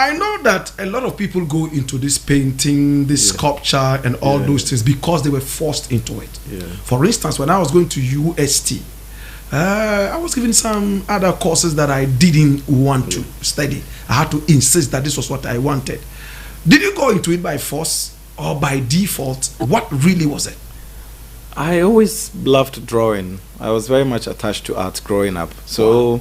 I know that a lot of people go into this painting, this sculpture, and all those things because they were forced into it. Yeah. For instance, when I was going to UST, I was given some other courses that I didn't want to study. I had to insist that this was what I wanted. Did you go into it by force or by default? What really was it? I always loved drawing. I was very much attached to art growing up. So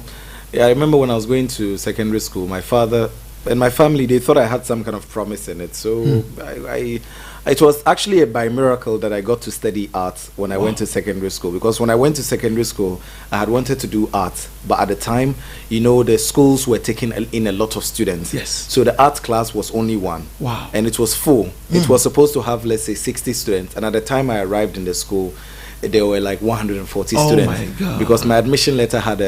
I remember when I was going to secondary school, my father and my family, they thought I had some kind of promise in it. So it was actually by miracle that I got to study art when I went to secondary school. Because when I went to secondary school, I had wanted to do art. But at the time, the schools were taking in a lot of students. Yes. So the art class was only one. Wow. And it was full. It was supposed to have, let's say, 60 students. And at the time I arrived in the school, there were like 140 students. My God. Because my admission letter had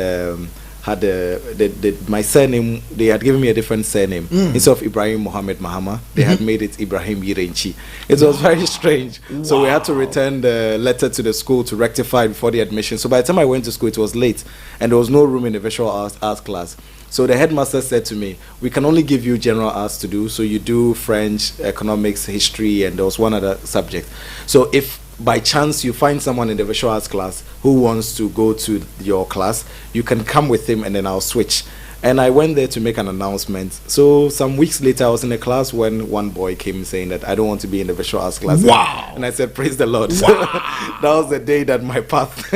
my surname. They had given me a different surname. Instead of Ibrahim Mohammed Mahama, they had made it Ibrahim Yirenchi. It was very strange. So we had to return the letter to the school to rectify before the admission. So by the time I went to school, it was late and there was no room in the visual arts class. So the headmaster said to me, we can only give you general arts to do. So you do French, economics, history, and there was one other subject. So if by chance you find someone in the visual arts class who wants to go to your class, you can come with him and then I'll switch. And I went there to make an announcement. So some weeks later, I was in a class when one boy came saying that I don't want to be in the visual arts class. Wow. And I said, praise the Lord. Wow. That was the day that my path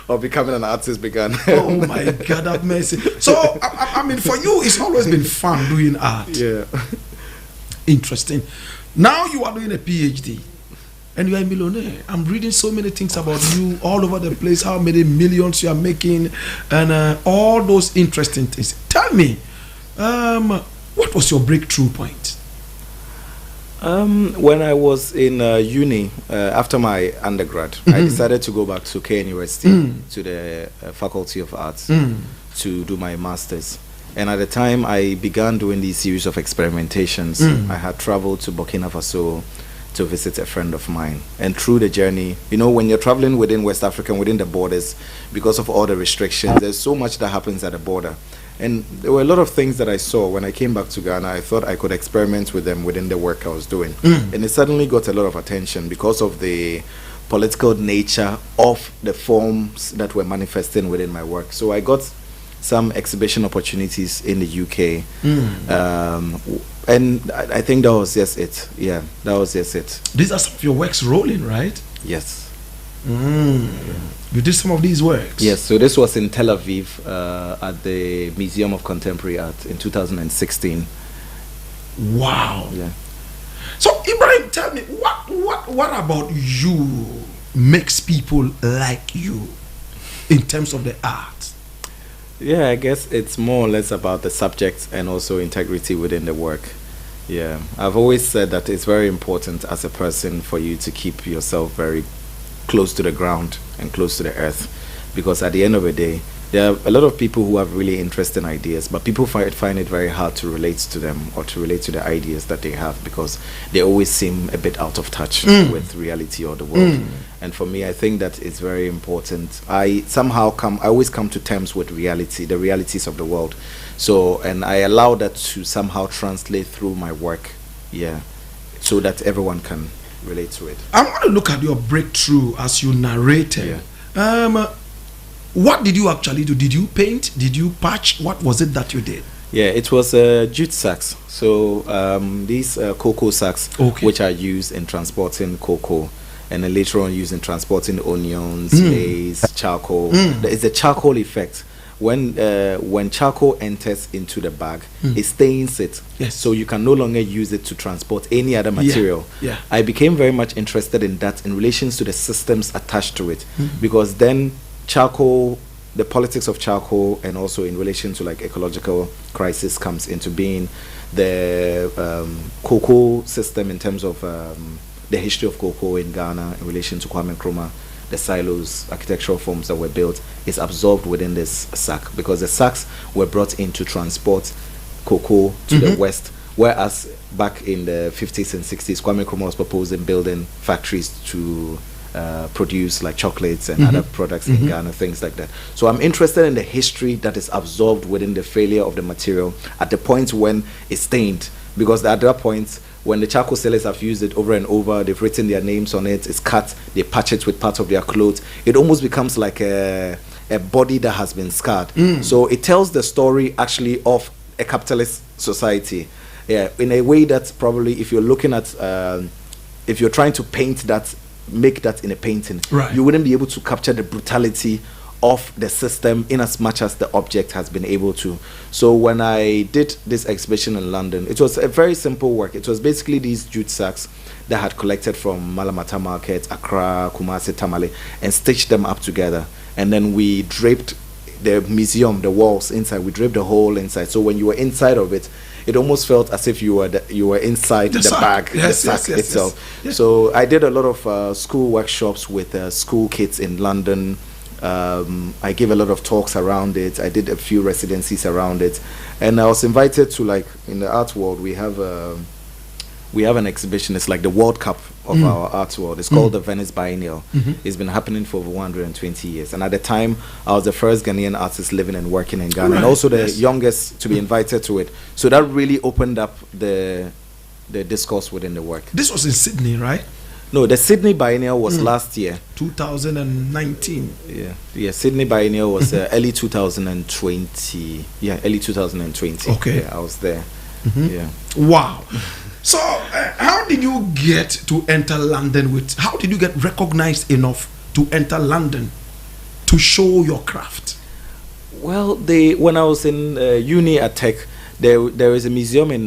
of becoming an artist began. Oh my God, have mercy. So, I mean, for you, it's always been fun doing art. Yeah. Interesting. Now you are doing a PhD. And you are a millionaire. I'm reading so many things about you all over the place, how many millions you are making, and all those interesting things. Tell me, what was your breakthrough point? When I was in uni, after my undergrad, I decided to go back to K University, to the Faculty of Arts, to do my master's. And at the time, I began doing these series of experimentations. I had traveled to Burkina Faso to visit a friend of mine, and through the journey, when you're traveling within West Africa, within the borders, because of all the restrictions, there's so much that happens at the border. And there were a lot of things that I saw when I came back to Ghana. I thought I could experiment with them within the work I was doing. And it suddenly got a lot of attention because of the political nature of the forms that were manifesting within my work. So I got some exhibition opportunities in the UK. And I think that was just it. Yeah, that was just it. These are some of your works rolling, right? Yes. You did some of these works? Yes, so this was in Tel Aviv at the Museum of Contemporary Art in 2016. Wow. Yeah. So, Ibrahim, tell me, what about you makes people like you in terms of the art? Yeah, I guess it's more or less about the subject and also integrity within the work. Yeah, I've always said that it's very important as a person for you to keep yourself very close to the ground and close to the earth, because at the end of the day, there are a lot of people who have really interesting ideas, but people find it very hard to relate to them or to relate to the ideas that they have, because they always seem a bit out of touch with reality or the world. And for me, I think that it's very important. I always come to terms with reality, the realities of the world. So, and I allow that to somehow translate through my work, so that everyone can relate to it. I want to look at your breakthrough as you narrated. What did you actually do? Did you paint? Did you patch? What was it that you did? Yeah, it was jute sacks. So these cocoa sacks, which are used in transporting cocoa, and then later on used in transporting onions, maize, charcoal. There is a charcoal effect. When charcoal enters into the bag, it stains it. Yes. So you can no longer use it to transport any other material. Yeah. I became very much interested in that in relation to the systems attached to it, because then charcoal, the politics of charcoal, and also in relation to like ecological crisis comes into being. The cocoa system in terms of the history of cocoa in Ghana in relation to Kwame Nkrumah, the silos, architectural forms that were built, is absorbed within this sack, because the sacks were brought in to transport cocoa to the west, whereas back in the 50s and 60s, Kwame Nkrumah was proposing building factories to produce like chocolates and other products in Ghana, things like that. So I'm interested in the history that is absorbed within the failure of the material at the point when it's stained, because at that point, when the charcoal sellers have used it over and over, they've written their names on it, it's cut, they patch it with part of their clothes, it almost becomes like a body that has been scarred. So it tells the story actually of a capitalist society, in a way that probably if you're looking at, if you're trying to paint that, make that in a painting, you wouldn't be able to capture the brutality of the system in as much as the object has been able to. So when I did this exhibition in London, it was a very simple work. It was basically these jute sacks that had collected from Malamata Market, Accra, Kumasi, Tamale, and stitched them up together. And then we draped the museum, the walls inside. We draped the whole inside. So when you were inside of it, it almost felt as if you were inside the bag, the sack itself. Yes. So I did a lot of school workshops with school kids in London. I gave a lot of talks around it. I did a few residencies around it, and I was invited to, like, in the art world, we have an exhibition. It's like the World Cup of our art world. It's called the Venice Biennial. It's been happening for over 120 years, and at the time I was the first Ghanaian artist living and working in Ghana, and also the youngest to be invited to it. So that really opened up the discourse within the work. This was in Sydney, right? No, the Sydney Biennial was last year. 2019. Yeah. Sydney Biennial was early 2020. Yeah, early 2020. Okay. Yeah, I was there. Yeah. Wow. So, how did you get to enter London with? How did you get recognized enough to enter London to show your craft? Well, when I was in uni at Tech, there is a museum in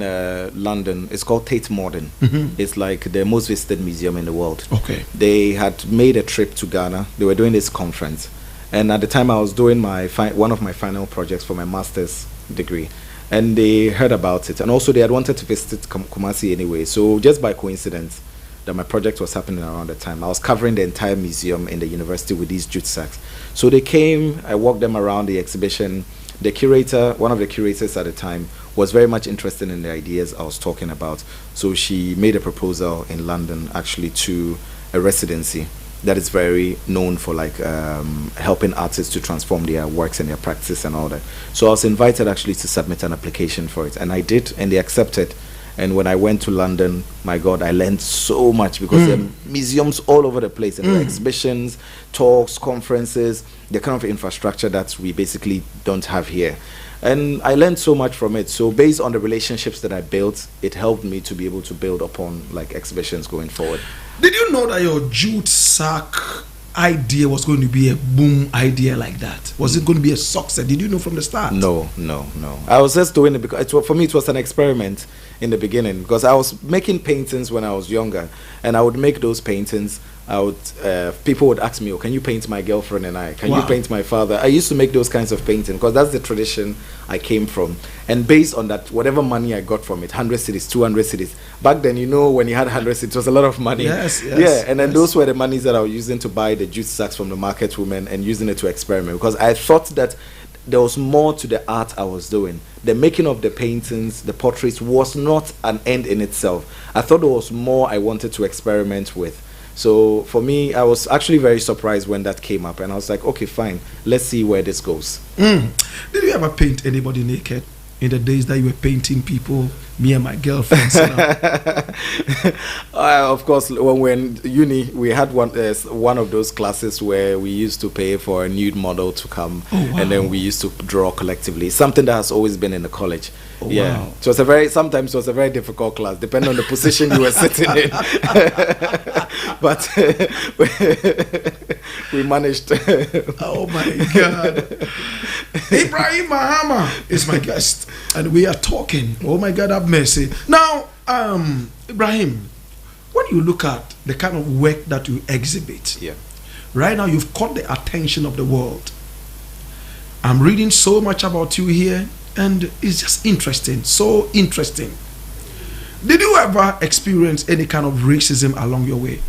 London. It's called Tate Modern. It's like the most visited museum in the world. Okay. They had made a trip to Ghana. They were doing this conference, and at the time I was doing my one of my final projects for my master's degree, and they heard about it, and also they had wanted to visit Kumasi anyway. So just by coincidence, that my project was happening around the time, I was covering the entire museum in the university with these jute sacks. So they came. I walked them around the exhibition. The curator, one of the curators at the time, was very much interested in the ideas I was talking about. So she made a proposal in London, actually, to a residency that is very known for, like, helping artists to transform their works and their practice and all that. So I was invited actually to submit an application for it, and I did, and they accepted. And when I went to London, my God, I learned so much, because there are museums all over the place, and there are exhibitions, talks, conferences, the kind of infrastructure that we basically don't have here. And I learned so much from it. So based on the relationships that I built, it helped me to be able to build upon, like, exhibitions going forward. Did you know that your jute sack idea was going to be a boom idea like that? Was it going to be a success? Did you know from the start? No. I was just doing it because for me it was an experiment in the beginning, because I was making paintings when I was younger, and I would make those paintings. People would ask me, "Oh, can you paint my girlfriend and I? Can you paint my father?" I used to make those kinds of paintings because that's the tradition I came from. And based on that, whatever money I got from it, 100 cedis, 200 cedis. Back then, when you had 100 cedis, it was a lot of money. Yes. Yeah, and then those were the monies that I was using to buy the jute sacks from the market women and using it to experiment, because I thought that there was more to the art I was doing. The making of the paintings, the portraits, was not an end in itself. I thought there was more I wanted to experiment with. So for me, I was actually very surprised when that came up, and I was like, okay, fine, let's see where this goes. Did you ever paint anybody naked in the days that you were painting people, me and my girlfriends? Of course, when we were in uni, we had one of those classes where we used to pay for a nude model to come, and then we used to draw collectively. Something that has always been in the college. Wow. So sometimes it was a very difficult class, depending on the position you were sitting in. But we managed. Oh my God. Ibrahim Mahama is my guest, and we are talking. Oh my God, have mercy. Now, Ibrahim, when you look at the kind of work that you exhibit, right now you've caught the attention of the world. I'm reading so much about you here, and it's just interesting, so interesting. Did you ever experience any kind of racism along your way?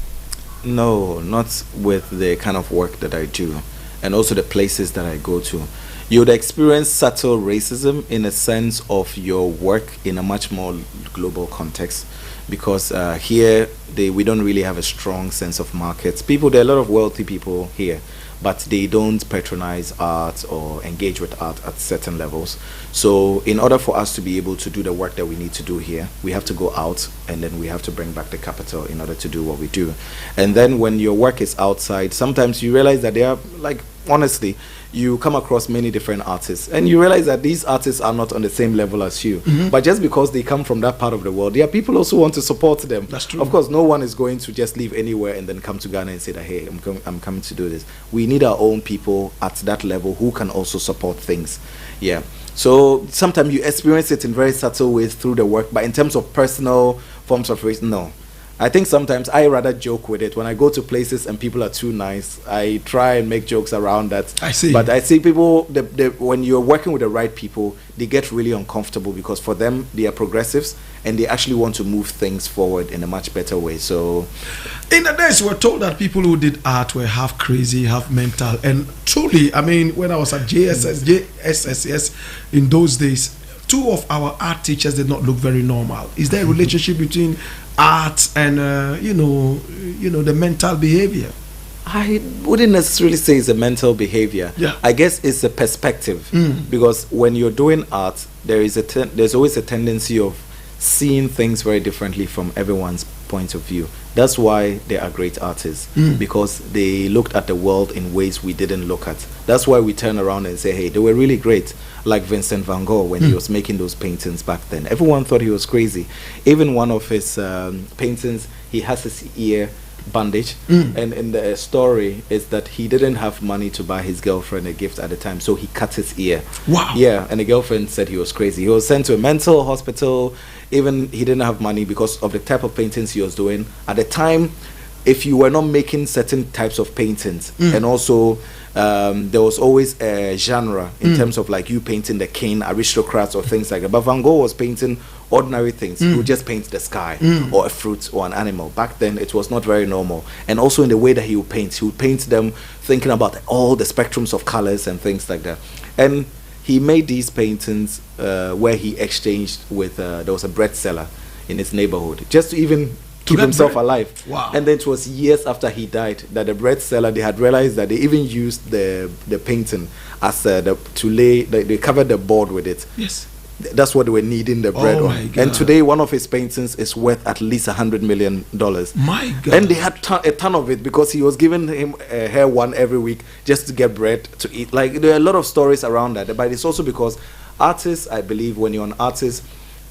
No, not with the kind of work that I do, and also the places that I go to. you would experience subtle racism in a sense of your work in a much more global context, because here we don't really have a strong sense of markets. There are a lot of wealthy people here, but they don't patronize art or engage with art at certain levels. So in order for us to be able to do the work that we need to do here, we have to go out, and then we have to bring back the capital in order to do what we do. And then when your work is outside, sometimes you realize that they are, like, honestly, you come across many different artists, and you realize that these artists are not on the same level as you. But just because they come from that part of the world, there are people also want to support them. That's true. Of course, no one is going to just leave anywhere and then come to Ghana and say that, hey, I'm coming to do this. We need our own people at that level who can also support things. Yeah. So sometimes you experience it in very subtle ways through the work, but in terms of personal forms of race, no. I think sometimes I rather joke with it. When I go to places and people are too nice, I try and make jokes around that. I see. But I see people, when you're working with the right people, they get really uncomfortable, because for them, they are progressives and they actually want to move things forward in a much better way. So, in the days, we're told that people who did art were half crazy, half mental. And truly, I mean, when I was at JSS in those days, two of our art teachers did not look very normal. Is there a relationship between art and the mental behavior? I wouldn't necessarily say it's a mental behavior. Yeah. I guess it's a perspective, because when you're doing art, there's always a tendency of seeing things very differently from everyone's point of view. That's why they are great artists, because they looked at the world in ways we didn't look at. That's why we turn around and say, hey, they were really great. Like Vincent van Gogh, when he was making those paintings back then, everyone thought he was crazy. Even one of his paintings, he has his ear bandage, and in the story is that he didn't have money to buy his girlfriend a gift at the time, so he cut his ear. Wow. Yeah, and the girlfriend said he was crazy. He was sent to a mental hospital. Even he didn't have money because of the type of paintings he was doing at the time. If you were not making certain types of paintings, and also there was always a genre in terms of, like, you painting the king, aristocrats, or things like that. But Van Gogh was painting ordinary things. He would just paint the sky or a fruit or an animal. Back then, it was not very normal. And also in the way that he would paint them thinking about all the spectrums of colors and things like that. And he made these paintings where he exchanged with, there was a bread seller in his neighborhood, just to even keep himself alive. Wow. And then it was years after he died that the bread seller, they had realized that they even used the painting as they covered the board with it. Yes. That's what they were kneading the bread Oh on. my God. And today, one of his paintings is worth at least $100 million. My God. And they had a ton of it, because he was giving him her one every week just to get bread to eat. Like, there are a lot of stories around that. But it's also because artists, I believe, when you're an artist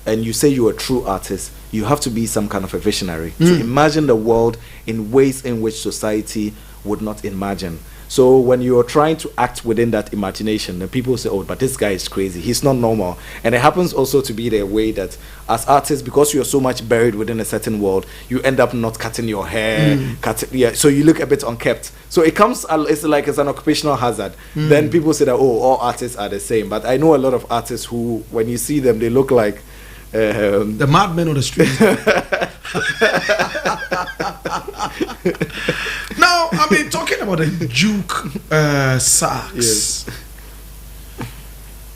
and you say you're a true artist, you have to be some kind of a visionary to imagine the world in ways in which society would not imagine. So when you're trying to act within that imagination, then people say, oh, but this guy is crazy, he's not normal. And it happens also to be the way that as artists, because you're so much buried within a certain world, you end up not cutting your hair, so you look a bit unkept. So it's like it's an occupational hazard. Then people say that, oh, all artists are the same. But I know a lot of artists who, when you see them, they look like the madmen on the street. Now, I mean, talking about the juke sacks. Yes.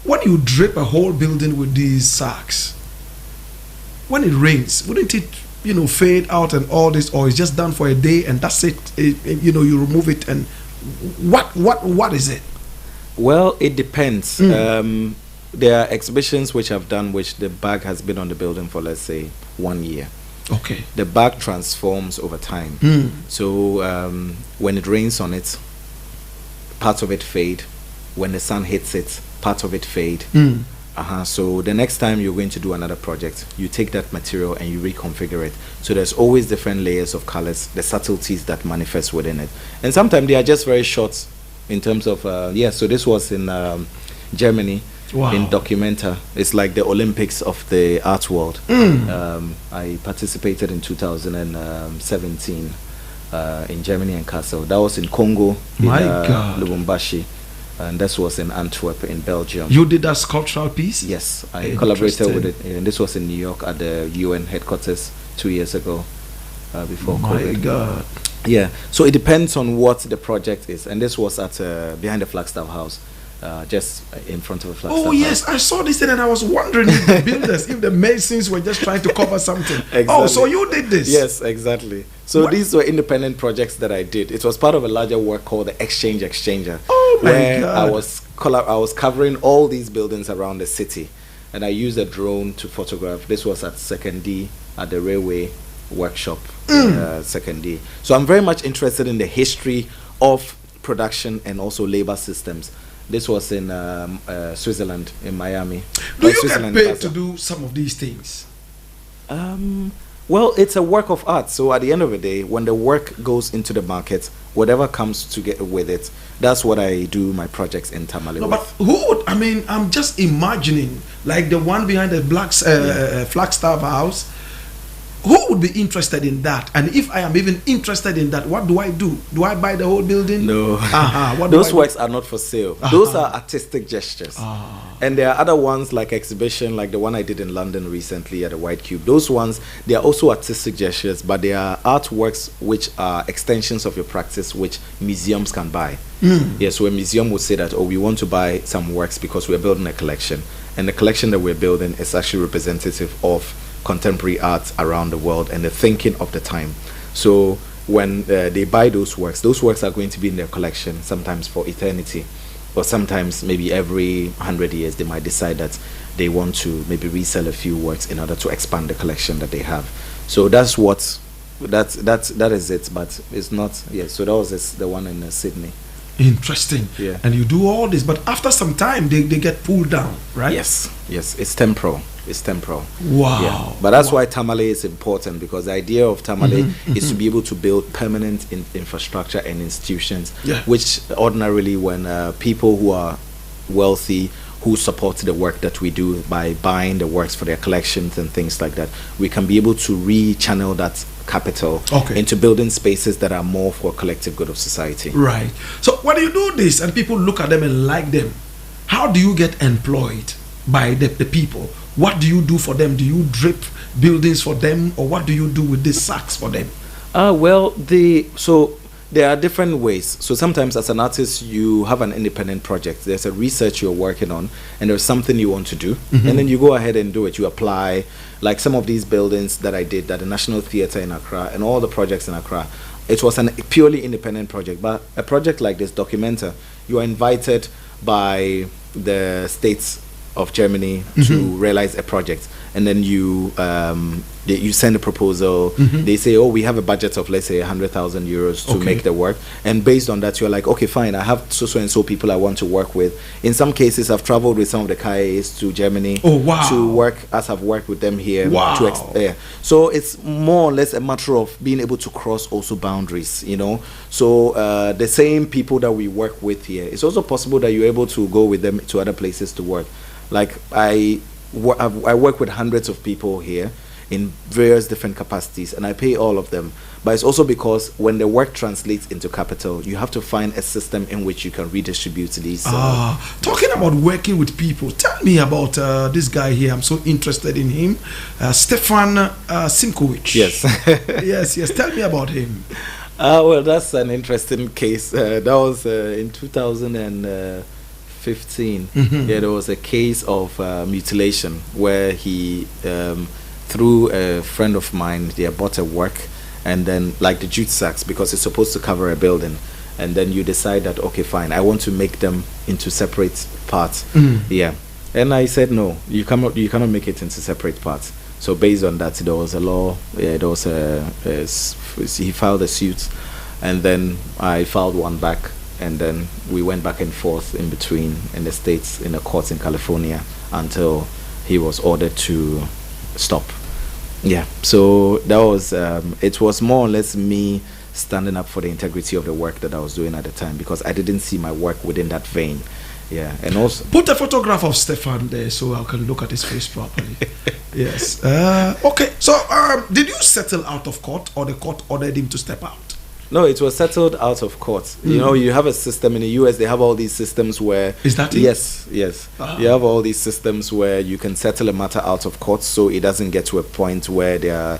When you drape a whole building with these sacks, when it rains, wouldn't it, fade out and all this, or it's just done for a day and that's it? You remove it, and what is it? Well, it depends. There are exhibitions which I've done which the bag has been on the building for, let's say, 1 year. Okay. The bag transforms over time. So when it rains on it, parts of it fade. When the sun hits it, parts of it fade. So the next time you're going to do another project, you take that material and you reconfigure it. So there's always different layers of colors, the subtleties that manifest within it. And sometimes they are just very short in terms of, so this was in Germany. Wow. In Documenta. It's like the Olympics of the art world. I participated in 2017 in Germany and Kassel. That was in Congo, in Lubumbashi, and this was in Antwerp in Belgium. You did that sculptural piece? Yes, I collaborated with it, and this was in New York at the UN headquarters 2 years ago, before COVID. My God. Yeah, so it depends on what the project is, and this was at behind the Flagstaff House. just in front of a flat. Oh yes, I saw this thing and I was wondering if the builders, if the masons were just trying to cover something. Exactly. Oh, so you did this? Yes, exactly. So What? these were independent projects that I did. It was part of a larger work called the Exchange Exchanger. Oh my where God. I was covering all these buildings around the city, and I used a drone to photograph. This was at Second D at the railway workshop, Second D. So I'm very much interested in the history of production and also labor systems. This was in Switzerland, in Miami. Do you get Switzerland, paid Basel. to do some of these things? Well, it's a work of art. So at the end of the day, when the work goes into the market, whatever comes to get with it, that's what I do my projects in Tamale No, with. but who would, I mean, I'm just imagining, like the one behind the Flagstaff house. Who would be interested in that? And if I am even interested in that, what do I do? Do I buy the whole building? No. What Those do I works are not for sale. Those are artistic gestures. And there are other ones like exhibition, like the one I did in London recently at the White Cube. Those ones, they are also artistic gestures, but they are artworks which are extensions of your practice, which museums can buy. Yes, so a museum would say that, oh, we want to buy some works because we're building a collection. And the collection that we're building is actually representative of contemporary art around the world and the thinking of the time. So when they buy those works are going to be in their collection sometimes for eternity, or sometimes maybe every 100 years they might decide that they want to maybe resell a few works in order to expand the collection that they have. So that is it, but it's not. Yeah, so that was the one in Sydney. Interesting. Yeah. And you do all this, but after some time they get pulled down, right? Yes, it's temporal. It's temporal. Wow. Yeah. But that's why Tamale is important, because the idea of Tamale is to be able to build permanent infrastructure and institutions, which ordinarily when people who are wealthy, who support the work that we do by buying the works for their collections and things like that, we can be able to re-channel that capital into building spaces that are more for collective good of society. Right. So when you do this and people look at them and like them, how do you get employed by the people? What do you do for them? Do you drip buildings for them, or what do you do with these sacks for them? So there are different ways. So sometimes as an artist, you have an independent project. There's a research you're working on, and there's something you want to do, and then you go ahead and do it. You apply, like some of these buildings that I did at the National Theatre in Accra and all the projects in Accra. It was a purely independent project, but a project like this, Documenta, you are invited by the states of Germany to realize a project, and then you send a proposal. They say, oh, we have a budget of, let's say, 100,000 euros to make the work, and based on that you're like, okay, fine, I have so and so people I want to work with. In some cases I've traveled with some of the KIAs to Germany to work, as I've worked with them here. So it's more or less a matter of being able to cross also boundaries, you know. So the same people that we work with here, it's also possible that you're able to go with them to other places to work. Like I work with hundreds of people here in various different capacities, and I pay all of them. But it's also because when the work translates into capital, you have to find a system in which you can redistribute these. Talking about working with people, tell me about this guy here. I'm so interested in him, Stefan Simkovic. Yes. yes. Tell me about him. Well, that's an interesting case. That was in 2015. Yeah, there was a case of mutilation where he, through a friend of mine, they bought a work, and then like the jute sacks, because it's supposed to cover a building, and then you decide that, okay, fine, I want to make them into separate parts. Yeah, and I said no, you cannot make it into separate parts. So based on that, there was a law. There was he filed a suit, and then I filed one back. And then we went back and forth in between in the States, in the courts in California, until he was ordered to stop. Yeah, so that was, it was more or less me standing up for the integrity of the work that I was doing at the time, because I didn't see my work within that vein. Yeah, and also... Put a photograph of Stefan there so I can look at his face properly. Yes. Okay, so did you settle out of court, or the court ordered him to step out? No, it was settled out of court. You know, you have a system in the US. They have all these systems where Is that it? Yes, yes. You have all these systems where you can settle a matter out of court, so it doesn't get to a point where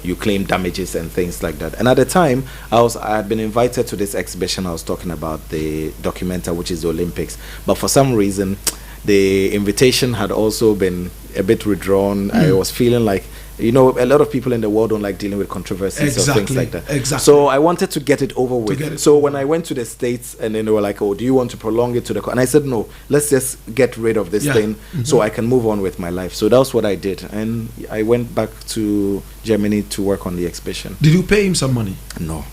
you claim damages and things like that. And at the time, I had been invited to this exhibition I was talking about, the documenta, which is the Olympics. But for some reason, the invitation had also been a bit withdrawn. I was feeling like, you know, a lot of people in the world don't like dealing with controversies or things like that. Exactly. So I wanted to get it over with. So when I went to the States, and then they were like, "Oh, do you want to prolong it to the?" And I said, "No, let's just get rid of this thing, so I can move on with my life." So that's what I did, and I went back to Germany to work on the exhibition. Did you pay him some money? No,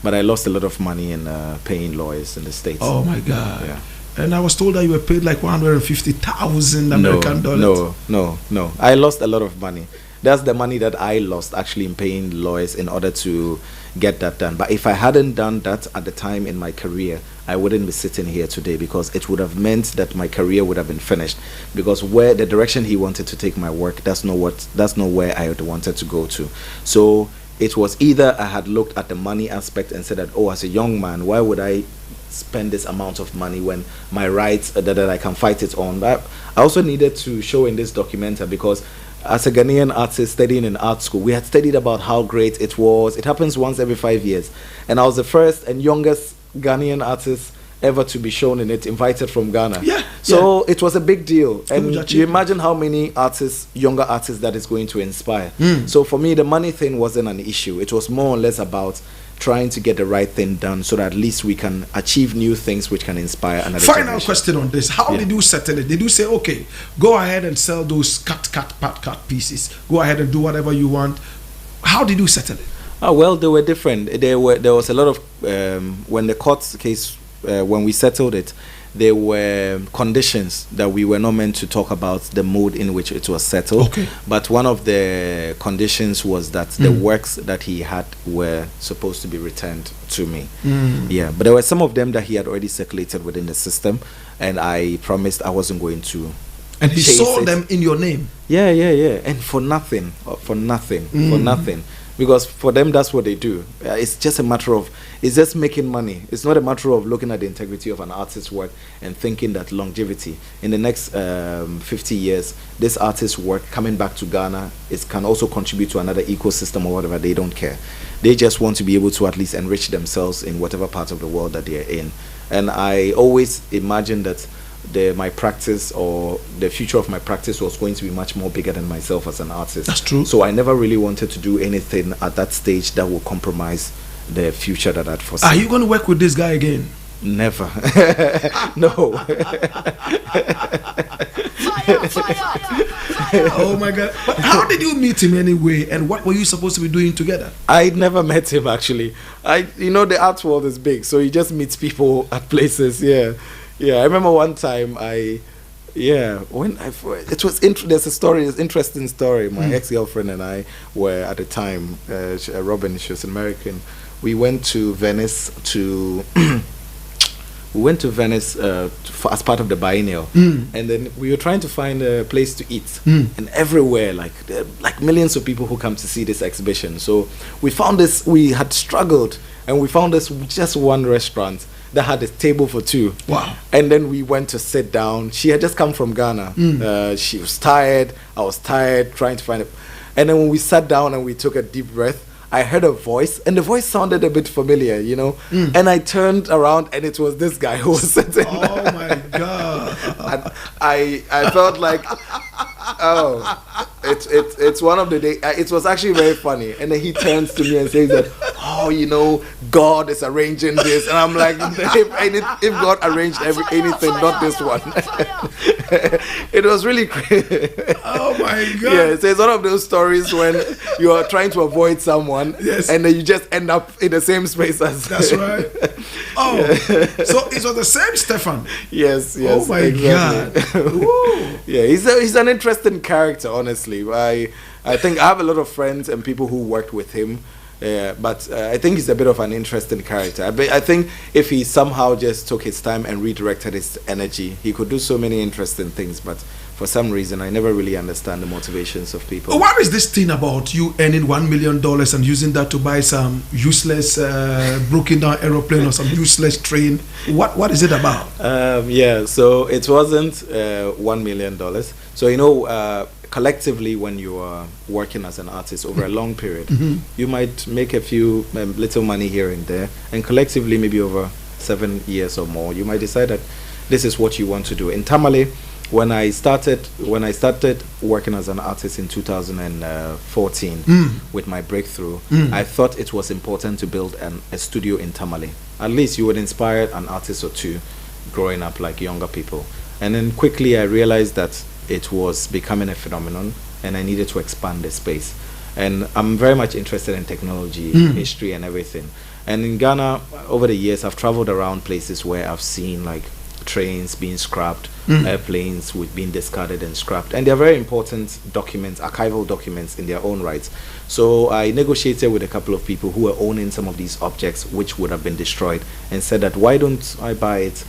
but I lost a lot of money in paying lawyers in the States. Oh my God! Yeah. And I was told that you were paid like 150,000 American dollars. No. I lost a lot of money. That's the money that I lost actually in paying lawyers in order to get that done. But if I hadn't done that at the time in my career, I wouldn't be sitting here today, because it would have meant that my career would have been finished. Because where the direction he wanted to take my work, that's not where I had wanted to go to. So it was either I had looked at the money aspect and said that, oh, as a young man, why would I spend this amount of money when my rights that I can fight it on? But I also needed to show in this documentary, because as a Ghanaian artist studying in art school, we had studied about how great it was. It happens once every 5 years. And I was the first and youngest Ghanaian artist ever to be shown in it, invited from Ghana. So it was a big deal. And you imagine how many artists, younger artists, that is going to inspire. So for me, the money thing wasn't an issue. It was more or less about trying to get the right thing done, so that at least we can achieve new things which can inspire another Final generation. question on this. How did you settle it? Did you say, okay, go ahead and sell those cut pieces, go ahead and do whatever you want? How did you settle it? Oh, well, they were different. There was a lot of when the court case, when we settled it, there were conditions that we were not meant to talk about the mode in which it was settled. But one of the conditions was that the works that he had were supposed to be returned to me. Yeah, but there were some of them that he had already circulated within the system, and I promised I wasn't going to. And he sold them in your name? Yeah. And for nothing. Because for them, that's what they do. It's just a matter of, it's just making money. It's not a matter of looking at the integrity of an artist's work and thinking that longevity, in the next 50 years, this artist's work coming back to Ghana, it can also contribute to another ecosystem or whatever. They don't care. They just want to be able to at least enrich themselves in whatever part of the world that they're in. And I always imagined that my practice, or the future of my practice, was going to be much more bigger than myself as an artist. That's true. So I never really wanted to do anything at that stage that will compromise the future that I'd foreseen. Are you going to work with this guy again? Never. No. Fire. Oh my God. But how did you meet him anyway, and what were you supposed to be doing together? I never met him, actually. The art world is big, so you just meet people at places. Yeah, I remember one time there's a story, it's an interesting story. My ex-girlfriend and I were at the time, Robin, she was an American. We went to Venice as part of the biennial, and then we were trying to find a place to eat, and everywhere, like millions of people who come to see this exhibition. So we had struggled, and we found this just one restaurant that had a table for two. Wow. And then we went to sit down. She had just come from Ghana. She was tired. I was tired, trying to find it. And then when we sat down and we took a deep breath, I heard a voice, and the voice sounded a bit familiar, And I turned around, and it was this guy who was sitting there. Oh my God. And I felt like, it's one of the days. It was actually very funny. And then he turns to me and says that, God is arranging this. And I'm like, if God arranged anything, not this one. It was really crazy. Oh my God. Yeah, so it's one of those stories when you are trying to avoid someone, and then you just end up in the same space as. That's right. Oh, so it was the same Stefan. Yes. Oh my exactly. God. Yeah, he's an interesting character, honestly. I think I have a lot of friends and people who worked with him. But I think he's a bit of an interesting character. I think if he somehow just took his time and redirected his energy, he could do so many interesting things. But for some reason, I never really understand the motivations of people. What is this thing about you earning $1 million and using that to buy some useless broken down aeroplane or some useless train? What is it about? Yeah, so it wasn't $1 million. So, collectively, when you are working as an artist over a long period, you might make a few little money here and there, and collectively, maybe over 7 years or more, you might decide that this is what you want to do. In Tamale, when I started working as an artist in 2014 with my breakthrough, I thought it was important to build a studio in Tamale. At least you would inspire an artist or two growing up, like younger people. And then quickly I realized that it was becoming a phenomenon and I needed to expand the space. And I'm very much interested in technology, history and everything. And in Ghana, over the years, I've traveled around places where I've seen like trains being scrapped, airplanes with being discarded and scrapped, and they're very important documents, archival documents in their own rights. So I negotiated with a couple of people who were owning some of these objects which would have been destroyed, and said that why don't I buy it,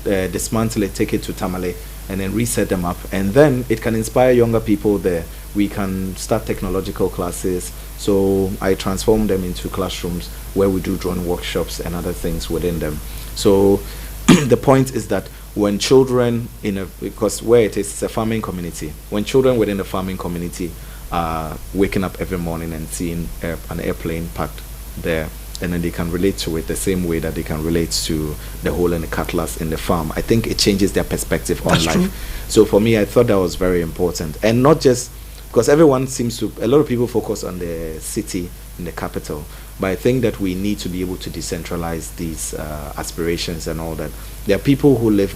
dismantle it, take it to Tamale, and then reset them up, and then it can inspire younger people there. We can start technological classes. So I transform them into classrooms where we do drawing workshops and other things within them. So the point is that when children because where it is, it's a farming community. When children within the farming community are waking up every morning and seeing an airplane parked there, and then they can relate to it the same way that they can relate to the hole in the cutlass in the farm, I think it changes their perspective on life. True. So for me, I thought that was very important. And not just because a lot of people focus on the city in the capital, but I think that we need to be able to decentralize these aspirations and all that. There are people who live,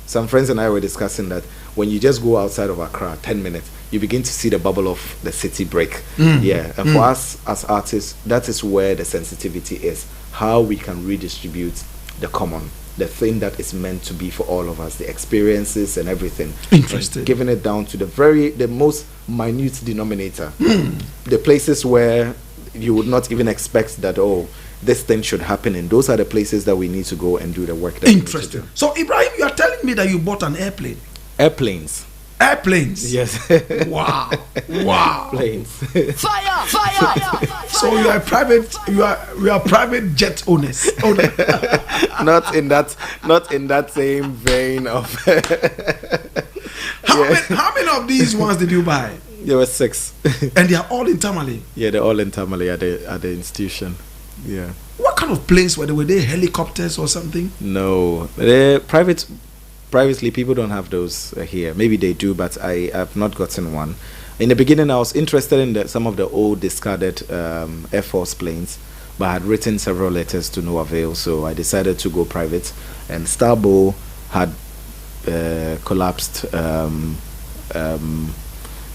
some friends and I were discussing that when you just go outside of Accra 10 minutes, you begin to see the bubble of the city break. Yeah, and for us as artists, that is where the sensitivity is, how we can redistribute the common, the thing that is meant to be for all of us, the experiences and everything. Interesting. Giving it down to the most minute denominator, the places where you would not even expect that, this thing should happen, and those are the places that we need to go and do the work that Interesting. We need to do. So Ibrahim, you are telling me that you bought an airplane? Airplanes. Yes. Wow. Planes. Fire. So you are private jet owners. Not in that same vein of How many of these ones did you buy? There were 6. And they are all in Tamale? Yeah, they're all in Tamale at the institution. Yeah. What kind of planes were they? Were they helicopters or something? No. They're privately, people don't have those here. Maybe they do, but I have not gotten one. In the beginning, I was interested in some of the old discarded Air Force planes, but I had written several letters to no avail, so I decided to go private. And Starbow had collapsed.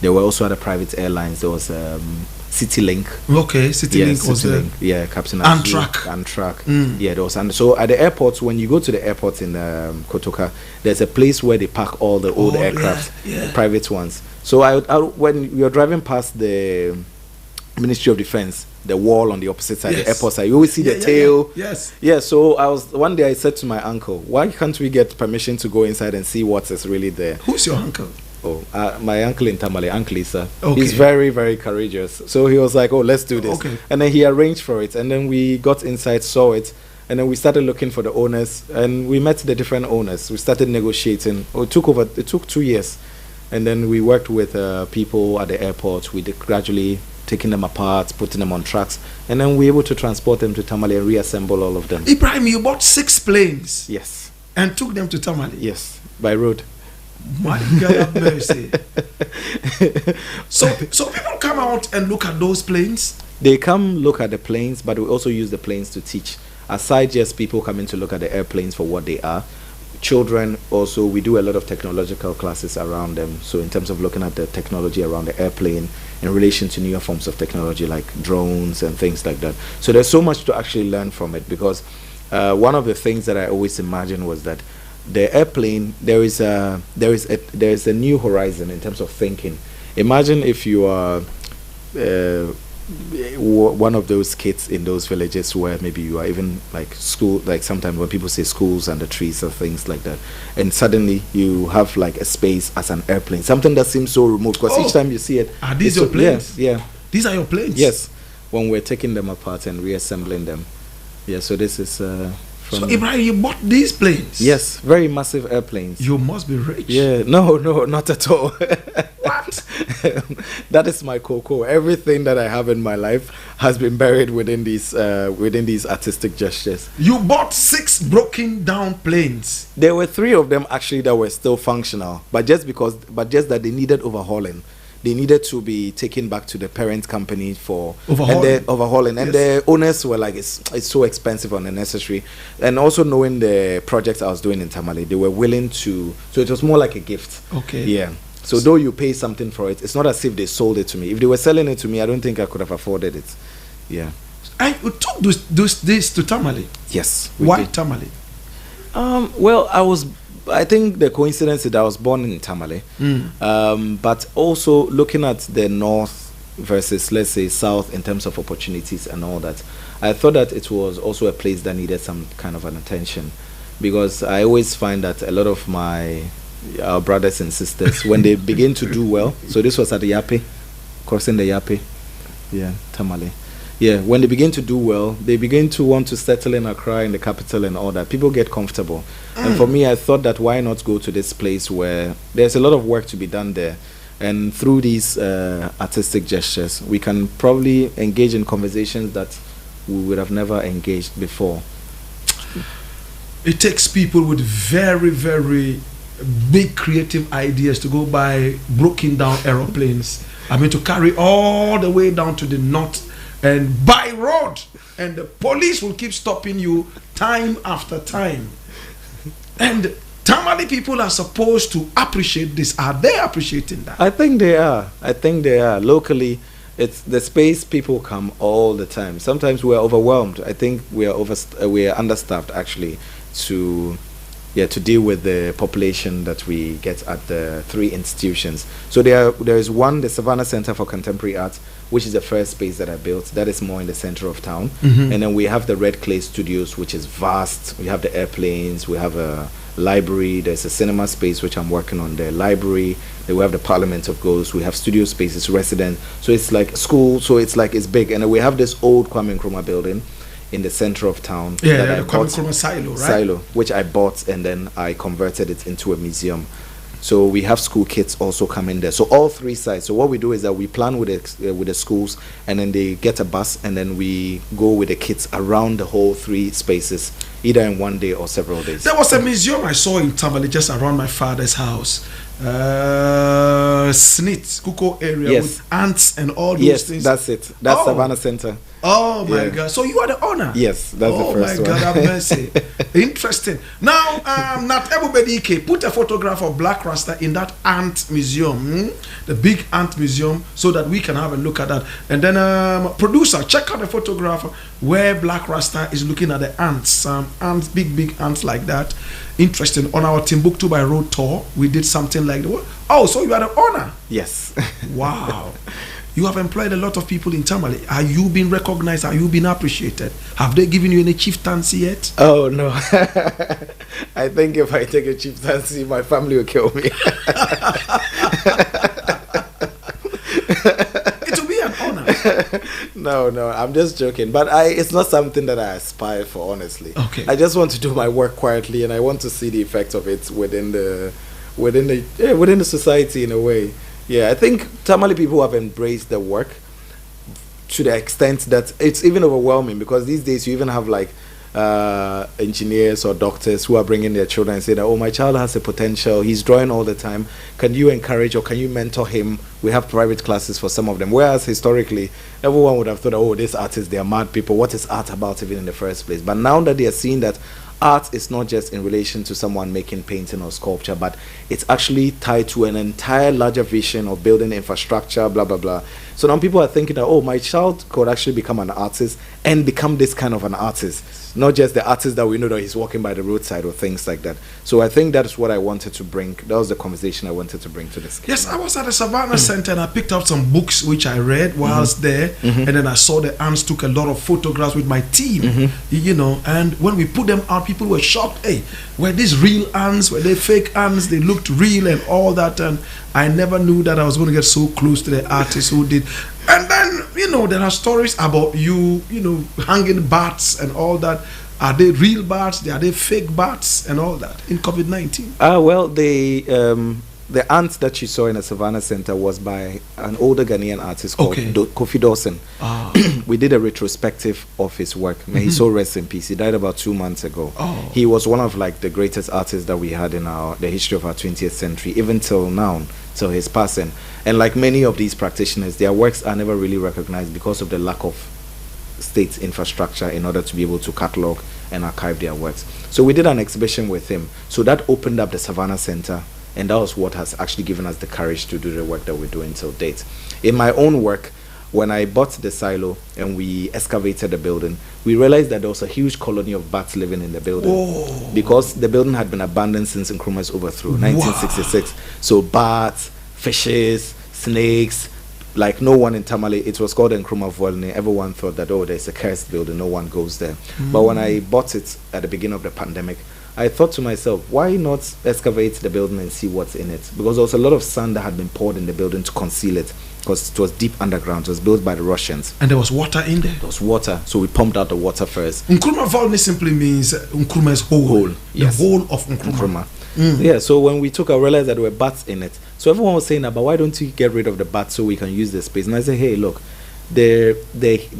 There were also other private airlines. There was CityLink. Okay, CityLink was there. Yeah, Captain Amtrak. Yeah, there was. And so at the airports, when you go to the airport in Kotoka, there's a place where they park all the old aircraft, the private ones. So when we were driving past the Ministry of Defense, the wall on the opposite side, the airport side, you always see the tail. Yeah. So one day I said to my uncle, why can't we get permission to go inside and see what is really there? Who's your uncle? My uncle in Tamale, Uncle Issa. Okay. He's very, very courageous. So he was like, let's do this. Okay. And then he arranged for it. And then we got inside, saw it. And then we started looking for the owners. And we met the different owners. We started negotiating. It took 2 years. And then we worked with people at the airport. We did gradually taking them apart, putting them on trucks. And then we were able to transport them to Tamale and reassemble all of them. Ibrahim, you bought 6 planes. Yes. And took them to Tamale. Yes, by road. My God have mercy. So people come out and look at those planes? They come look at the planes, but we also use the planes to teach. Aside just people coming to look at the airplanes for what they are, children also, we do a lot of technological classes around them. So in terms of looking at the technology around the airplane in relation to newer forms of technology like drones and things like that. So there's so much to actually learn from it, because one of the things that I always imagined was that the airplane, there is a new horizon in terms of thinking. Imagine if you are one of those kids in those villages where maybe you are even like school, like sometimes when people say schools and the trees or things like that, and suddenly you have like a space as an airplane, something that seems so remote, because each time you see it, are these your planes? Yeah, these are your planes. Yes, when we're taking them apart and reassembling them. Yeah, so this is so Ibrahim, you bought these planes? Yes, very massive airplanes. You must be rich. Yeah, no, not at all. What? That is my cocoa. Everything that I have in my life has been buried within these artistic gestures. You bought 6 broken down planes. There were 3 of them actually that were still functional, but just that they needed overhauling. They needed to be taken back to the parent company for overhauling. And the owners were like, it's so expensive and unnecessary. And also knowing the projects I was doing in Tamale, they were willing to. So it was more like a gift. Okay. Yeah. So though you pay something for it, it's not as if they sold it to me. If they were selling it to me, I don't think I could have afforded it. Yeah. And you took this to Tamale? Yes. Why Tamale? Well, I think the coincidence is that I was born in Tamale, but also looking at the north versus, let's say, south in terms of opportunities and all that, I thought that it was also a place that needed some kind of an attention, because I always find that a lot of my brothers and sisters, when they begin to do well, so this was at the Yape, crossing the Yape, yeah, Tamale. Yeah, when they begin to do well, they begin to want to settle in Accra, in the capital and all that. People get comfortable. And for me, I thought that why not go to this place where there's a lot of work to be done there. And through these artistic gestures, we can probably engage in conversations that we would have never engaged before. It takes people with very, very big creative ideas to go buy broken down aeroplanes. I mean, to carry all the way down to the north and by road, and the police will keep stopping you time after time. And Tamale people are supposed to appreciate this. Are they appreciating that? I think they are. Locally, it's the space people come all the time. Sometimes we are overwhelmed. I think we are understaffed actually to deal with the population that we get at the 3 institutions. So there is one, the Savannah Center for Contemporary Art, which is the first space that I built. That is more in the center of town. And then we have the Red Clay Studios, which is vast. We have the airplanes. We have a library. There's a cinema space, which I'm working on. The library. Then we have the Parliament of Ghosts. We have studio spaces, resident. So it's like school. So it's big. And then we have this old Kwame Nkrumah building in the center of town. Yeah, the Kwame Nkrumah silo, right? Silo, which I bought and then I converted it into a museum. So we have school kids also come in there. So all 3 sides. So what we do is that we plan with the schools, and then they get a bus, and then we go with the kids around the whole 3 spaces, either in one day or several days. There was a museum I saw in Tamale just around my father's house. Snit, Kuko area, yes, with ants and all those yes, things. That's it. That's Savannah Center. Oh my God! So you are the owner? Yes, that's the first one. Oh my God, have mercy. Interesting. Now, not everybody can put a photograph of Blakk Rasta in that ant museum, the big ant museum, so that we can have a look at that. And then, producer, check out the photograph where Blakk Rasta is looking at the ants, ants, big ants like that. Interesting. On our Timbuktu by Road tour, we did something like that. Oh, so you are the owner? Yes. Wow. You have employed a lot of people in Tamale. Are you being recognized? Are you being appreciated? Have they given you any chieftaincy yet? Oh, no. I think if I take a chieftaincy, my family will kill me. It will be an honor. No, I'm just joking. But it's not something that I aspire for, honestly. Okay. I just want to do my work quietly, and I want to see the effect of it within the society in a way. Yeah, I think Tamale people have embraced the work to the extent that it's even overwhelming, because these days you even have like engineers or doctors who are bringing their children and say that, oh, my child has a potential, he's drawing all the time, can you encourage or can you mentor him? We have private classes for some of them, whereas historically everyone would have thought, oh, these artists, they are mad people, what is art about even in the first place? But now that they are seeing that art is not just in relation to someone making painting or sculpture, but it's actually tied to an entire larger vision of building infrastructure, blah blah blah. So now people are thinking that, oh, my child could actually become an artist and become this kind of an artist, not just the artist that we know that he's walking by the roadside or things like that. So I think that's what I wanted to bring. That was the conversation I wanted to bring to this. Yes, I was at the Savannah Center and I picked up some books which I read whilst there, and then I saw the ants took a lot of photographs with my team, you know, and when we put them out, people were shocked. Hey, were these real ants? Were they fake ants? They looked real and all that, and I never knew that I was going to get so close to the artist who did. And then, you know, there are stories about you know, hanging bats and all that. Are they real bats? Are they fake bats and all that in COVID-19? Well, the ant that you saw in the Savannah Center was by an older Ghanaian artist called Kofi Dawson. We did a retrospective of his work. May he so rest in peace. He died about 2 months ago. He was one of like the greatest artists that we had in the history of our 20th century, even till now, till his passing. And like many of these practitioners, their works are never really recognized because of the lack of state infrastructure in order to be able to catalog and archive their works. So we did an exhibition with him. So that opened up the Savannah Center, and that was what has actually given us the courage to do the work that we're doing till date. In my own work, when I bought the silo and we excavated the building, we realized that there was a huge colony of bats living in the building because the building had been abandoned since Nkrumah's overthrow, 1966. So bats, fishes, snakes, like no one in Tamale, it was called Nkrumah Volne. Everyone thought that, oh, there's a cursed building, no one goes there. But when I bought it at the beginning of the pandemic, I thought to myself, why not excavate the building and see what's in it? Because there was a lot of sand that had been poured in the building to conceal it, because it was deep underground. It was built by the Russians. And there was water in there? There was water, so we pumped out the water first. Nkrumah Volne simply means Nkrumah's whole. Yes. The whole of Nkrumah. Yeah, so when we took, I realized that there were bats in it. So everyone was saying, but why don't you get rid of the bats so we can use the space? And I said, hey, look, the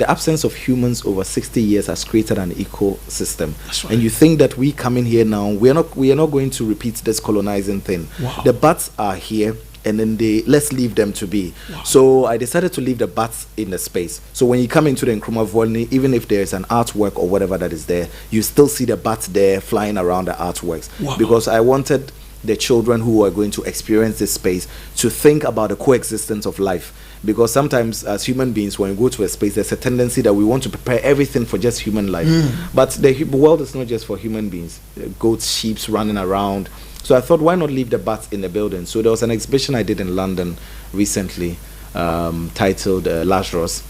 absence of humans over 60 years has created an ecosystem. That's right. And you think that we coming here now, we are not going to repeat this colonizing thing. The bats are here, and then let's leave them to be. So I decided to leave the bats in the space. So when you come into the Nkrumah Volne, even if there's an artwork or whatever that is there, you still see the bats there flying around the artworks. Because I wanted the children who are going to experience this space to think about the coexistence of life. Because sometimes as human beings, when we go to a space, there's a tendency that we want to prepare everything for just human life. But the world is not just for human beings. Goats, sheep running around. So I thought, why not leave the bats in the building? So there was an exhibition I did in London recently titled Lazarus.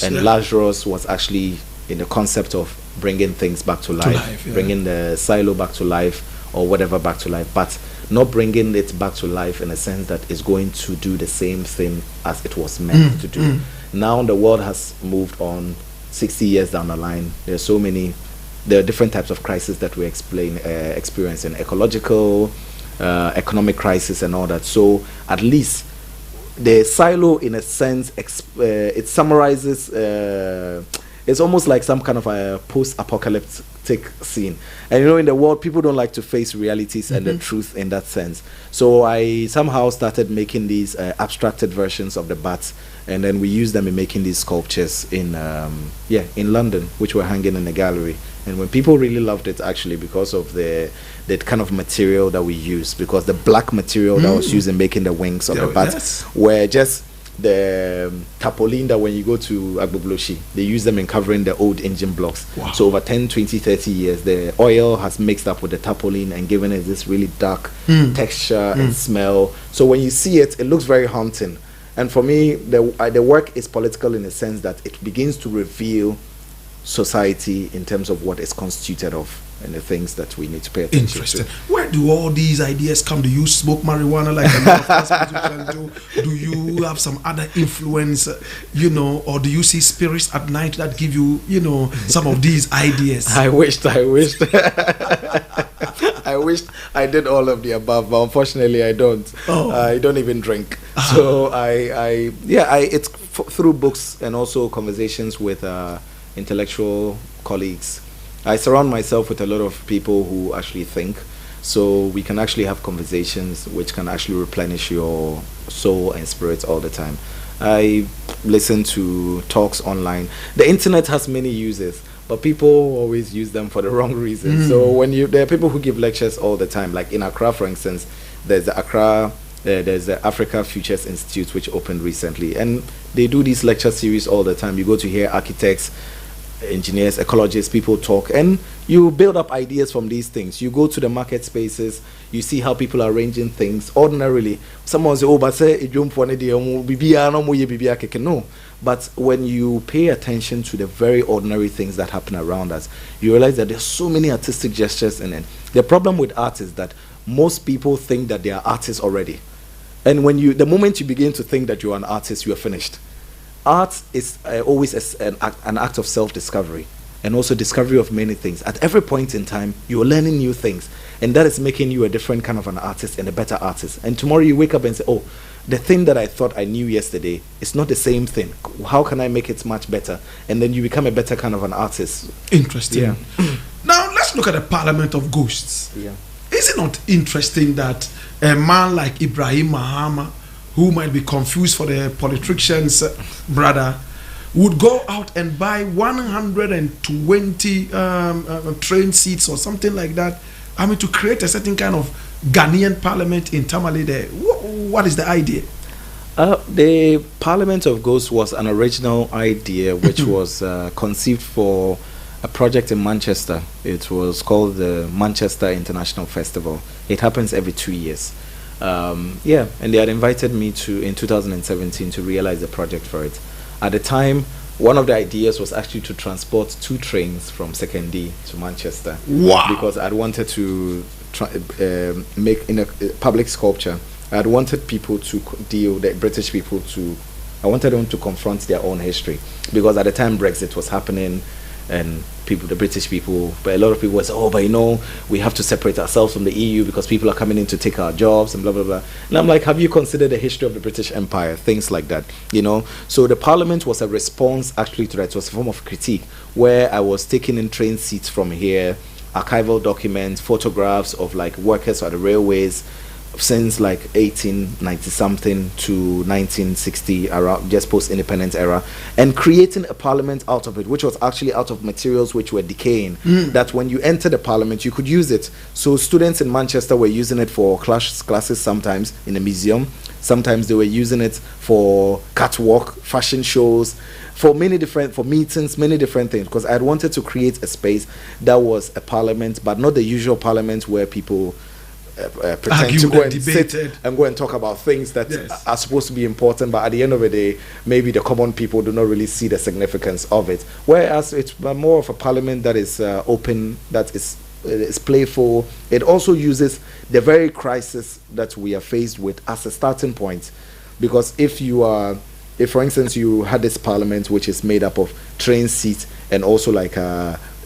And Lazarus was actually in the concept of bringing things back to life, bringing the silo back to life or whatever back to life, but not bringing it back to life in a sense that it's going to do the same thing as it was meant to do. Now the world has moved on 60 years down the line. There are different types of crises that we experiencing, ecological, economic crisis and all that. So at least the silo, in a sense, it summarizes, it's almost like some kind of a post-apocalyptic scene. And you know, in the world, people don't like to face realities and the truth in that sense. So I somehow started making these abstracted versions of the bats, and then we used them in making these sculptures in London, which were hanging in the gallery. And when people really loved it, actually, because of the kind of material that we used, because the black material that was used in making the wings of the bats were just the tarpaulin that when you go to Agbobloshi, they use them in covering the old engine blocks. So over 10, 20, 30 years, the oil has mixed up with the tarpaulin and given it this really dark texture and smell. So when you see it, it looks very haunting. And for me, the work is political in the sense that it begins to reveal society in terms of what it's constituted of and the things that we need to pay attention Interesting. Where do all these ideas come? Do you smoke marijuana like a lot of us musicians do? Do you have some other influence, or do you see spirits at night that give you, some of these ideas? I wished. I wished I did all of the above, but unfortunately I don't. I don't even drink. So it's through books and also conversations with intellectual colleagues. I surround myself with a lot of people who actually think, so we can actually have conversations which can actually replenish your soul and spirit all the time. I listen to talks online. The internet has many uses, but people always use them for the wrong reasons. So there are people who give lectures all the time, like in Accra, for instance. There's the Accra there's the Africa Futures Institute, which opened recently, and they do these lecture series all the time. You go to hear architects, engineers, ecologists, people talk, and you build up ideas from these things. You go to the market spaces, you see how people are arranging things. Ordinarily, someone say, "Oh, but say no." But when you pay attention to the very ordinary things that happen around us, you realize that there's so many artistic gestures in it. The problem with art is that most people think that they are artists already, and the moment you begin to think that you are an artist, you are finished. Art is always an act of self-discovery, and also discovery of many things. At every point in time, you are learning new things, and that is making you a different kind of an artist and a better artist. And tomorrow you wake up and say, "Oh, the thing that I thought I knew yesterday is not the same thing. How can I make it much better?" And then you become a better kind of an artist. Interesting. Yeah. Now let's look at the Parliament of Ghosts. Yeah. Is it not interesting that a man like Ibrahim Mahama, who might be confused for the politician's brother, would go out and buy 120 train seats or something like that? I mean, to create a certain kind of Ghanaian parliament in Tamale there. What is the idea? The Parliament of Ghosts was an original idea which was conceived for a project in Manchester. It was called the Manchester International Festival. It happens every 2 years. And they had invited me in 2017 to realize the project for it. At the time, one of the ideas was actually to transport 2 trains from Sekondi to Manchester. Wow! Because I'd wanted to make in a public sculpture. I'd wanted people to the British people I wanted them to confront their own history, because at the time Brexit was happening, and the British people, but a lot of people would say, "Oh, but we have to separate ourselves from the EU because people are coming in to take our jobs and blah blah blah." And I'm like, have you considered the history of the British Empire? Things like that, So the Parliament was a response actually to that. It was a form of critique where I was taking in train seats from here, archival documents, photographs of like workers at the railways since like 1890 something to 1960, around just post-independence era, and creating a parliament out of it, which was actually out of materials which were decaying, that when you enter the parliament you could use it. So students in Manchester were using it for classes, sometimes in a museum, sometimes they were using it for catwalk, fashion shows, for meetings, many different things, because I had wanted to create a space that was a parliament, but not the usual parliament where people pretend to go and sit and go and talk about things that are supposed to be important, but at the end of the day, maybe the common people do not really see the significance of it. Whereas it's more of a parliament that is open, that is playful. It also uses the very crisis that we are faced with as a starting point, because if for instance you had this parliament which is made up of train seats and also like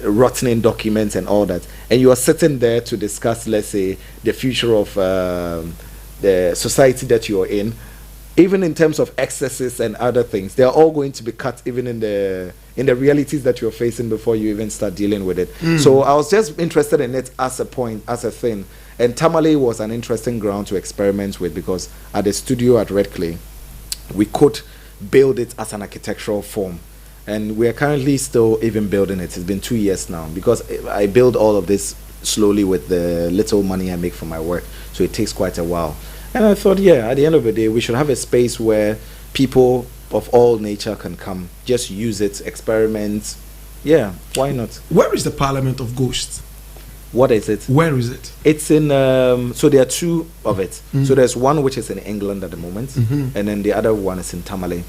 rotting documents and all that, and you are sitting there to discuss, let's say, the future of the society that you are in, even in terms of excesses and other things, they are all going to be cut even in the realities that you're facing before you even start dealing with it. So I was just interested in it as a thing, and Tamale was an interesting ground to experiment with, because at the studio at Red Clay we could build it as an architectural form. And we are currently still even building it. It's been 2 years now, because I build all of this slowly with the little money I make from my work. So it takes quite a while. And I thought, at the end of the day, we should have a space where people of all nature can come, just use it, experiment. Yeah, why not? Where is the Parliament of Ghosts? What is it? Where is it? It's in, so there are 2 of it. So there's one which is in England at the moment, and then the other one is in Tamale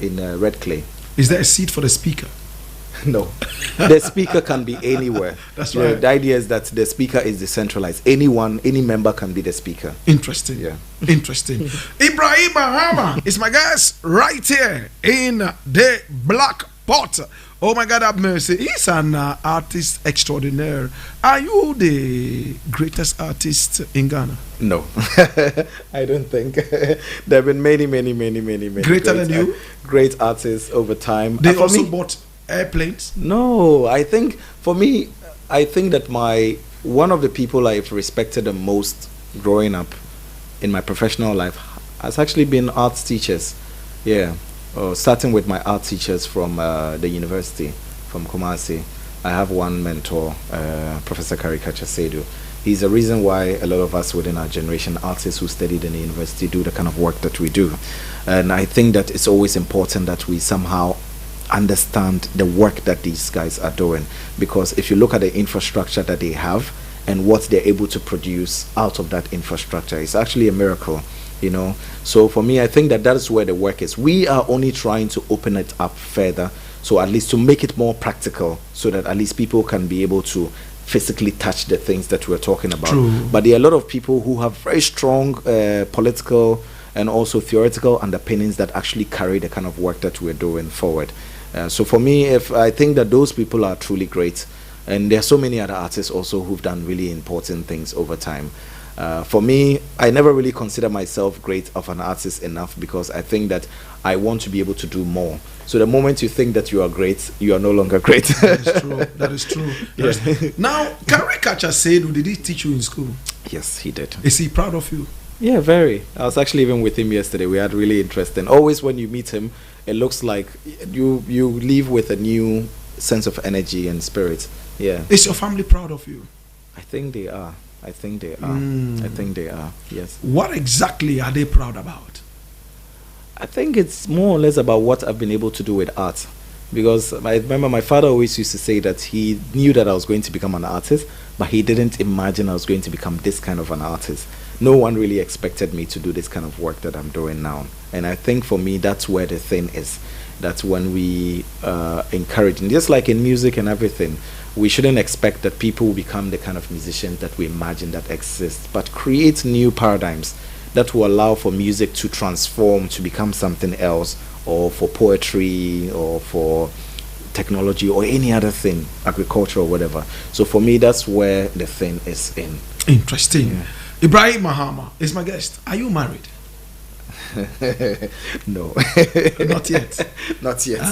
in Red Clay. Is there a seat for the speaker? No. The speaker can be anywhere. That's right. The idea is that the speaker is decentralized. Any member can be the speaker. Interesting. Yeah. Interesting. Ibrahim Mahama is my guest right here in the Black Pot. Oh my God, have mercy. He's an artist extraordinaire. Are you the greatest artist in Ghana? No. I don't think. There have been many greater than you? Great artists over time. They also bought airplanes? No, I think for me, that one of the people I've respected the most growing up in my professional life has actually been arts teachers. Yeah. Starting with my art teachers from the university, from Kumasi. I have one mentor, Professor Karikacha Sedu. He's the reason why a lot of us within our generation, artists who studied in the university, do the kind of work that we do. And I think that it's always important that we somehow understand the work that these guys are doing, because if you look at the infrastructure that they have and what they're able to produce out of that infrastructure, it's actually a miracle, you know. So for me, I think that that's where the work is. We are only trying to open it up further, so at least to make it more practical, so that at least people can be able to physically touch the things that we're talking about. True. But there are a lot of people who have very strong political and also theoretical underpinnings that actually carry the kind of work that we're doing forward. So for me, if I think that those people are truly great, and there are so many other artists also who've done really important things over time. For me, I never really consider myself great of an artist enough, because I think that I want to be able to do more. So the moment you think that you are great, you are no longer great. That is true. That is true. Yeah. Now, caricature said, did he teach you in school? Yes, he did. Is he proud of you? Yeah, very. I was actually even with him yesterday. We had really interesting. Always when you meet him, it looks like you leave with a new sense of energy and spirit. Yeah. Is your family proud of you? I think they are. I think they are. I think they are. Yes. What exactly are they proud about? I think it's more or less about what I've been able to do with art. Because I remember my father always used to say that he knew that I was going to become an artist, but he didn't imagine I was going to become this kind of an artist. No one really expected me to do this kind of work that I'm doing now. And I think for me, that's where the thing is. That's when we encourage, and just like in music and everything, we shouldn't expect that people will become the kind of musicians that we imagine that exist, but create new paradigms that will allow for music to transform, to become something else, or for poetry, or for technology, or any other thing, agriculture or whatever. So for me, that's where the thing is in. Interesting. Yeah. Ibrahim Mahama is my guest. Are you married? No. Not yet. Not yet.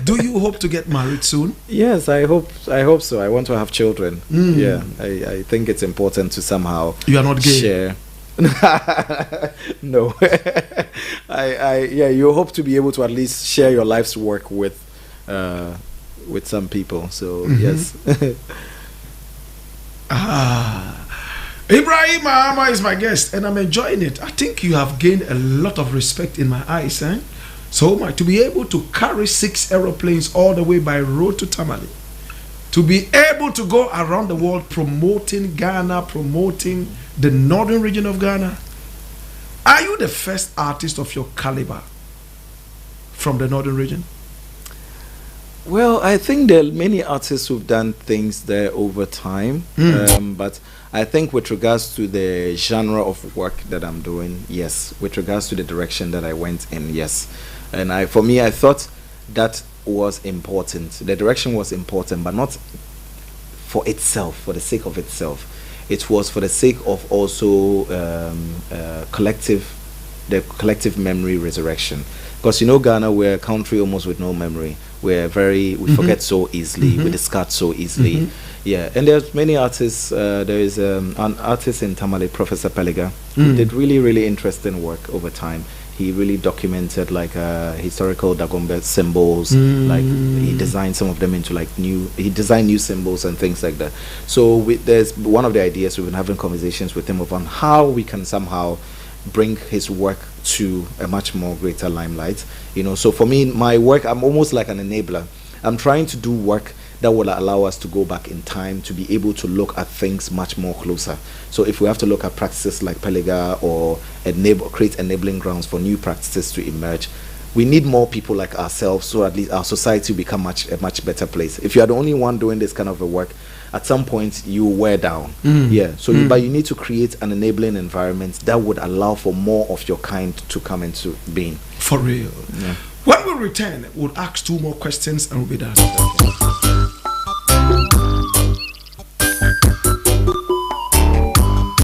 Do you hope to get married soon? Yes, I hope so. I want to have children. Yeah, I think it's important to somehow You are not gay. share. No. Yeah, you hope to be able to at least share your life's work with some people. So yes. Ibrahim Mahama is my guest, and I'm enjoying it. I think you have gained a lot of respect in my eyes, so much to be able to carry 6 aeroplanes all the way by road to Tamale, to be able to go around the world promoting Ghana, promoting the northern region of Ghana. Are you the first artist of your caliber from the northern region? Well, I think there are many artists who've done things there over time, but I think with regards to the genre of work that I'm doing, yes. With regards to the direction that I went in, yes. And for me, I thought that was important. The direction was important, but not for itself, for the sake of itself. It was for the sake of also the collective memory resurrection. Because you know, Ghana, we're a country almost with no memory. We forget so easily, we discard so easily. Yeah, and there's many artists. There is an artist in Tamale, Professor Peliga. He did really, really interesting work over time. He really documented like historical Dagombe symbols. Like he designed some of them into like he designed new symbols and things like that. So there's one of the ideas we've been having conversations with him on how we can somehow bring his work to a much more greater limelight. You know, so for me, my work, I'm almost like an enabler. I'm trying to do work that will allow us to go back in time to be able to look at things much more closer. So if we have to look at practices like Peliga or create enabling grounds for new practices to emerge, we need more people like ourselves, so at least our society will become a much better place. If you are the only one doing this kind of a work, at some point you wear down. Yeah. So but you need to create an enabling environment that would allow for more of your kind to come into being. For real. Yeah. When we return, we'll ask 2 more questions and we'll be done.